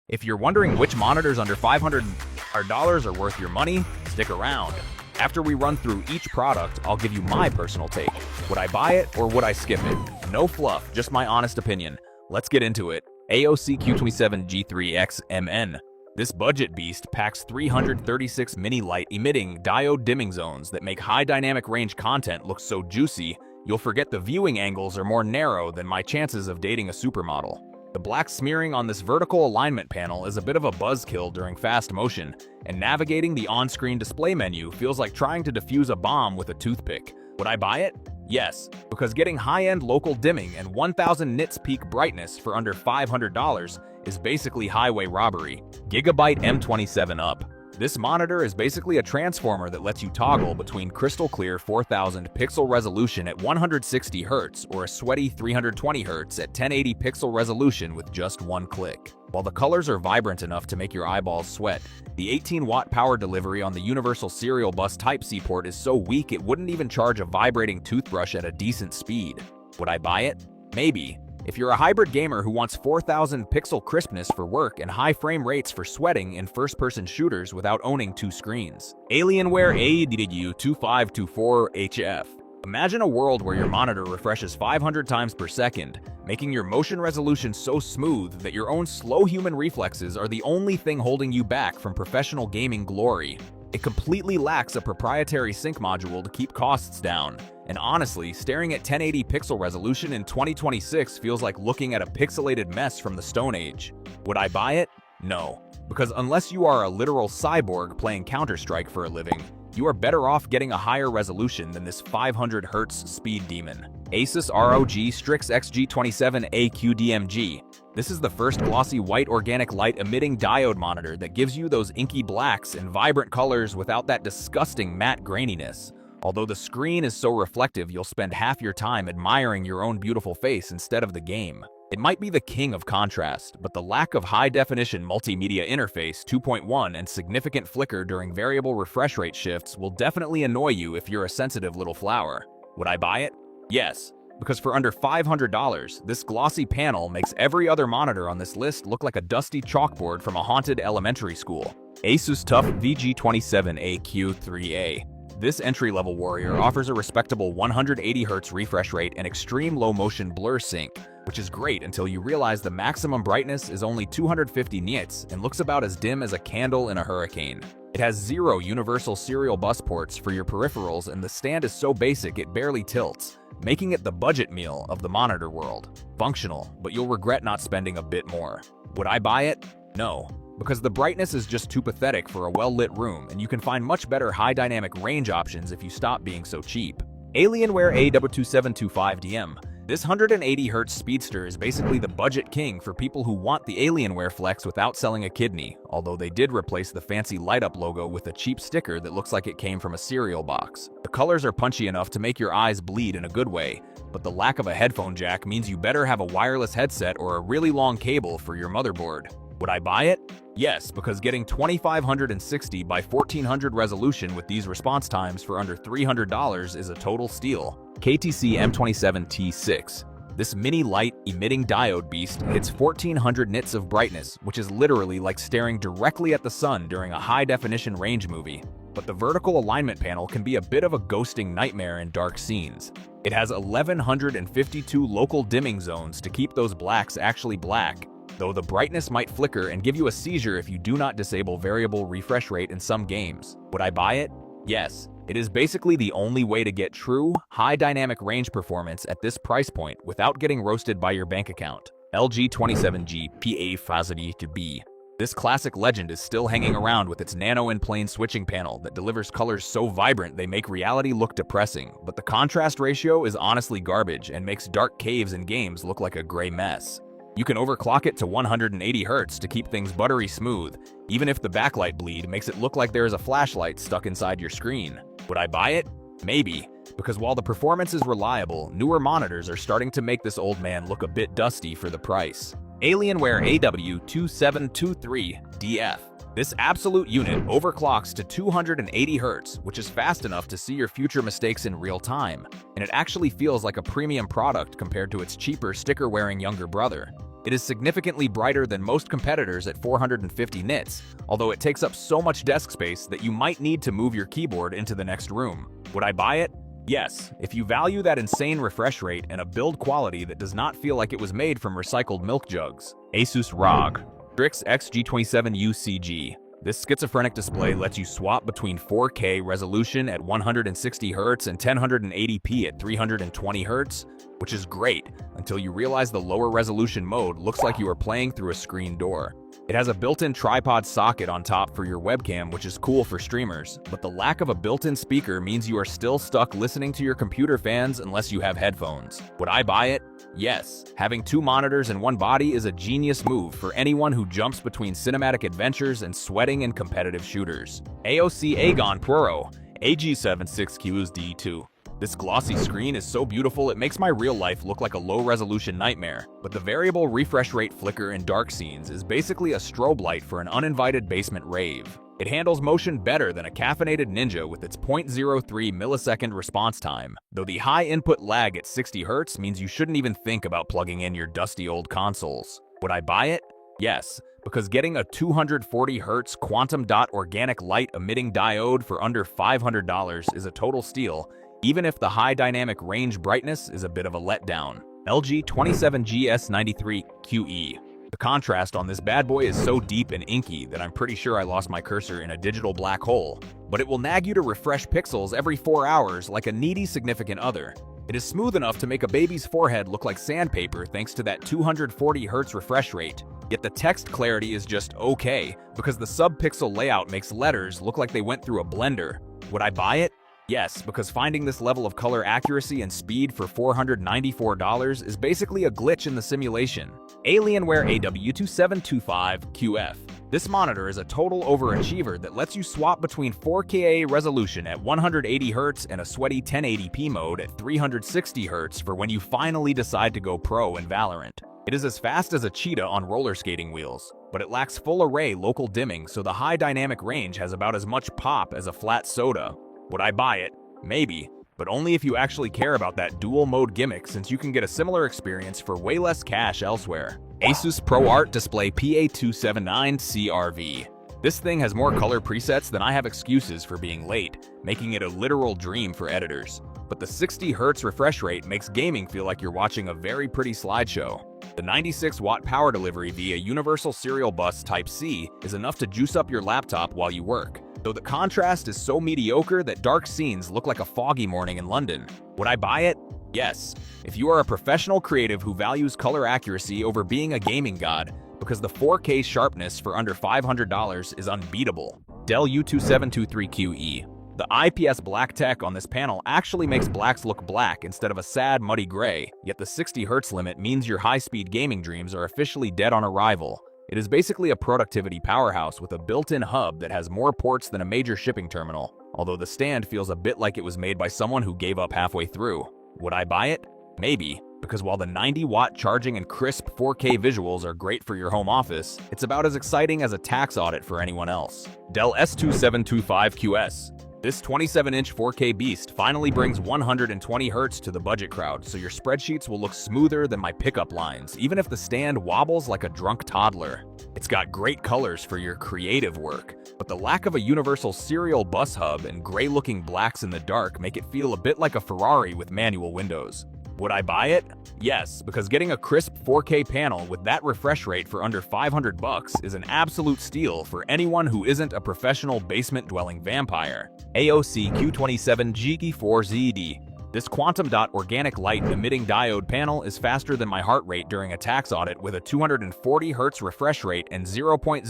If you're wondering which monitors under $500 are worth your money, stick around. After we run through each product, I'll give you my personal take. Would I buy it or would I skip it? No fluff, just my honest opinion. Let's get into it. AOC-Q27G3X-MN. This budget beast packs 336 mini light emitting diode dimming zones that make high dynamic range content look so juicy, you'll forget the viewing angles are more narrow than my chances of dating a supermodel. The black smearing on this vertical alignment panel is a bit of a buzzkill during fast motion, and navigating the on-screen display menu feels like trying to defuse a bomb with a toothpick. Would I buy it? Yes, because getting high-end local dimming and 1000 nits peak brightness for under $500 is basically highway robbery. Gigabyte M27 up. This monitor is basically a transformer that lets you toggle between crystal clear 4000 pixel resolution at 160 Hz or a sweaty 320 Hz at 1080 pixel resolution with just one click. While the colors are vibrant enough to make your eyeballs sweat, the 18-watt power delivery on the universal serial bus Type-C port is so weak it wouldn't even charge a vibrating toothbrush at a decent speed. Would I buy it? Maybe. If you're a hybrid gamer who wants 4000 pixel crispness for work and high frame rates for sweating in first-person shooters without owning two screens. Alienware AW2723DF. Imagine a world where your monitor refreshes 500 times per second, making your motion resolution so smooth that your own slow human reflexes are the only thing holding you back from professional gaming glory. It completely lacks a proprietary sync module to keep costs down, and honestly, staring at 1080 pixel resolution in 2026 feels like looking at a pixelated mess from the Stone Age. Would I buy it? No, because unless you are a literal cyborg playing Counter-Strike for a living, you are better off getting a higher resolution than this 500 Hz speed demon. Asus ROG Strix XG27AQDMG. This is the first glossy white organic light emitting diode monitor that gives you those inky blacks and vibrant colors without that disgusting matte graininess. Although the screen is so reflective you'll spend half your time admiring your own beautiful face instead of the game. It might be the king of contrast, but the lack of high-definition multimedia interface 2.1 and significant flicker during variable refresh rate shifts will definitely annoy you if you're a sensitive little flower. Would I buy it? Yes, because for under $500, this glossy panel makes every other monitor on this list look like a dusty chalkboard from a haunted elementary school. Asus TUF VG27AQ3A. This entry-level warrior offers a respectable 180 Hz refresh rate and extreme low-motion blur sync, which is great until you realize the maximum brightness is only 250 nits and looks about as dim as a candle in a hurricane. It has 0 universal serial bus ports for your peripherals, and the stand is so basic it barely tilts, making it the budget meal of the monitor world. Functional, but you'll regret not spending a bit more. Would I buy it? No, because the brightness is just too pathetic for a well-lit room, and you can find much better high dynamic range options if you stop being so cheap. Alienware AW2723DF. This 180 Hz speedster is basically the budget king for people who want the Alienware flex without selling a kidney, although they did replace the fancy light-up logo with a cheap sticker that looks like it came from a cereal box. The colors are punchy enough to make your eyes bleed in a good way, but the lack of a headphone jack means you better have a wireless headset or a really long cable for your motherboard. Would I buy it? Yes, because getting 2560 by 1400 resolution with these response times for under $300 is a total steal. KTC M27T6. This mini light emitting diode beast hits 1400 nits of brightness, which is literally like staring directly at the sun during a high-definition range movie. But the vertical alignment panel can be a bit of a ghosting nightmare in dark scenes. It has 1152 local dimming zones to keep those blacks actually black, though the brightness might flicker and give you a seizure if you do not disable variable refresh rate in some games. Would I buy it? Yes. It is basically the only way to get true, high dynamic range performance at this price point without getting roasted by your bank account. LG 27G PA-FAZD2B. This classic legend is still hanging around with its nano-in-plane switching panel that delivers colors so vibrant they make reality look depressing, but the contrast ratio is honestly garbage and makes dark caves in games look like a gray mess. You can overclock it to 180 Hz to keep things buttery smooth, even if the backlight bleed makes it look like there is a flashlight stuck inside your screen. Would I buy it? Maybe, because while the performance is reliable, newer monitors are starting to make this old man look a bit dusty for the price. Alienware AW2723DF. This absolute unit overclocks to 280 Hz, which is fast enough to see your future mistakes in real time, and it actually feels like a premium product compared to its cheaper sticker-wearing younger brother. It is significantly brighter than most competitors at 450 nits, although it takes up so much desk space that you might need to move your keyboard into the next room. Would I buy it? Yes, if you value that insane refresh rate and a build quality that does not feel like it was made from recycled milk jugs. Asus ROG Strix XG27UCG. This schizophrenic display lets you swap between 4K resolution at 160Hz and 1080p at 320Hz, which is great until you realize the lower resolution mode looks like you are playing through a screen door. It has a built-in tripod socket on top for your webcam, which is cool for streamers, but the lack of a built-in speaker means you are still stuck listening to your computer fans unless you have headphones. Would I buy it? Yes. Having two monitors in one body is a genius move for anyone who jumps between cinematic adventures and sweating in competitive shooters. AOC Agon Pro AG76QSD2. This glossy screen is so beautiful it makes my real life look like a low-resolution nightmare, but the variable refresh rate flicker in dark scenes is basically a strobe light for an uninvited basement rave. It handles motion better than a caffeinated ninja with its 0.03 millisecond response time, though the high input lag at 60 Hz means you shouldn't even think about plugging in your dusty old consoles. Would I buy it? Yes, because getting a 240 Hz quantum dot organic light emitting diode for under $500 is a total steal, even if the high dynamic range brightness is a bit of a letdown. LG 27GS93QE. The contrast on this bad boy is so deep and inky that I'm pretty sure I lost my cursor in a digital black hole, but it will nag you to refresh pixels every 4 hours like a needy significant other. It is smooth enough to make a baby's forehead look like sandpaper thanks to that 240 Hz refresh rate, yet the text clarity is just okay because the sub-pixel layout makes letters look like they went through a blender. Would I buy it? Yes, because finding this level of color accuracy and speed for $494 is basically a glitch in the simulation. Alienware AW2723DF. This monitor is a total overachiever that lets you swap between 4K resolution at 180Hz and a sweaty 1080p mode at 360Hz for when you finally decide to go pro in Valorant. It is as fast as a cheetah on roller skating wheels, but it lacks full array local dimming, so the high dynamic range has about as much pop as a flat soda. Would I buy it? Maybe, but only if you actually care about that dual mode gimmick, since you can get a similar experience for way less cash elsewhere. Asus ProArt Display PA279CRV. This thing has more color presets than I have excuses for being late, making it a literal dream for editors. But the 60 Hz refresh rate makes gaming feel like you're watching a very pretty slideshow. The 96-watt power delivery via Universal Serial Bus Type-C is enough to juice up your laptop while you work, though the contrast is so mediocre that dark scenes look like a foggy morning in London. Would I buy it? Yes, if you are a professional creative who values color accuracy over being a gaming god, because the 4K sharpness for under $500 is unbeatable. Dell U2723QE. The IPS black tech on this panel actually makes blacks look black instead of a sad, muddy gray, yet the 60 Hz limit means your high-speed gaming dreams are officially dead on arrival. It is basically a productivity powerhouse with a built-in hub that has more ports than a major shipping terminal, although the stand feels a bit like it was made by someone who gave up halfway through. Would I buy it? Maybe, because while the 90-watt charging and crisp 4K visuals are great for your home office, it's about as exciting as a tax audit for anyone else. Dell S2725QS. This 27-inch 4K beast finally brings 120 Hz to the budget crowd, so your spreadsheets will look smoother than my pickup lines, even if the stand wobbles like a drunk toddler. It's got great colors for your creative work, but the lack of a universal serial bus hub and gray-looking blacks in the dark make it feel a bit like a Ferrari with manual windows. Would I buy it? Yes, because getting a crisp 4K panel with that refresh rate for under $500 is an absolute steal for anyone who isn't a professional basement-dwelling vampire. AOC Q27GE4ZD. This quantum dot organic light emitting diode panel is faster than my heart rate during a tax audit with a 240 Hz refresh rate and 0.03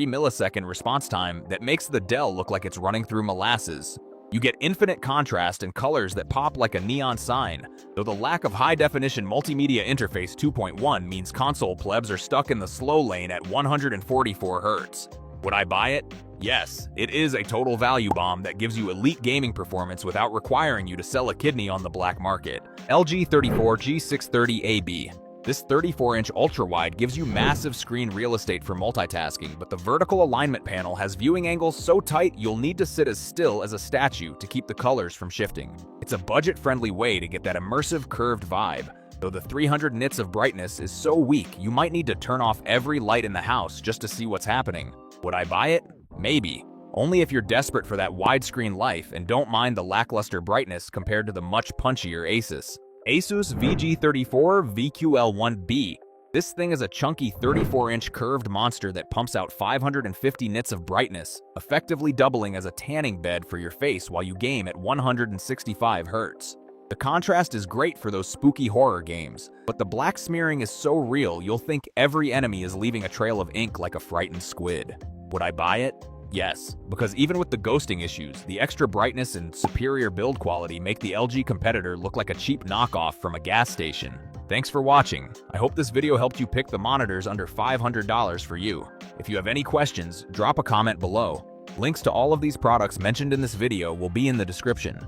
millisecond response time that makes the Dell look like it's running through molasses. You get infinite contrast and colors that pop like a neon sign, though the lack of high-definition multimedia interface 2.1 means console plebs are stuck in the slow lane at 144 Hz. Would I buy it? Yes, it is a total value bomb that gives you elite gaming performance without requiring you to sell a kidney on the black market. LG 34G630AB. This 34-inch ultra-wide gives you massive screen real estate for multitasking, but the vertical alignment panel has viewing angles so tight you'll need to sit as still as a statue to keep the colors from shifting. It's a budget-friendly way to get that immersive curved vibe, Though the 300 nits of brightness is so weak, you might need to turn off every light in the house just to see what's happening. Would I buy it? Maybe. Only if you're desperate for that widescreen life and don't mind the lackluster brightness compared to the much punchier Asus. Asus VG34 VQL1B. This thing is a chunky 34-inch curved monster that pumps out 550 nits of brightness, effectively doubling as a tanning bed for your face while you game at 165 Hz. The contrast is great for those spooky horror games, but the black smearing is so real you'll think every enemy is leaving a trail of ink like a frightened squid. Would I buy it? Yes, because even with the ghosting issues, the extra brightness and superior build quality make the LG competitor look like a cheap knockoff from a gas station. Thanks for watching. I hope this video helped you pick the monitors under $500 for you. If you have any questions, drop a comment below. Links to all of these products mentioned in this video will be in the description.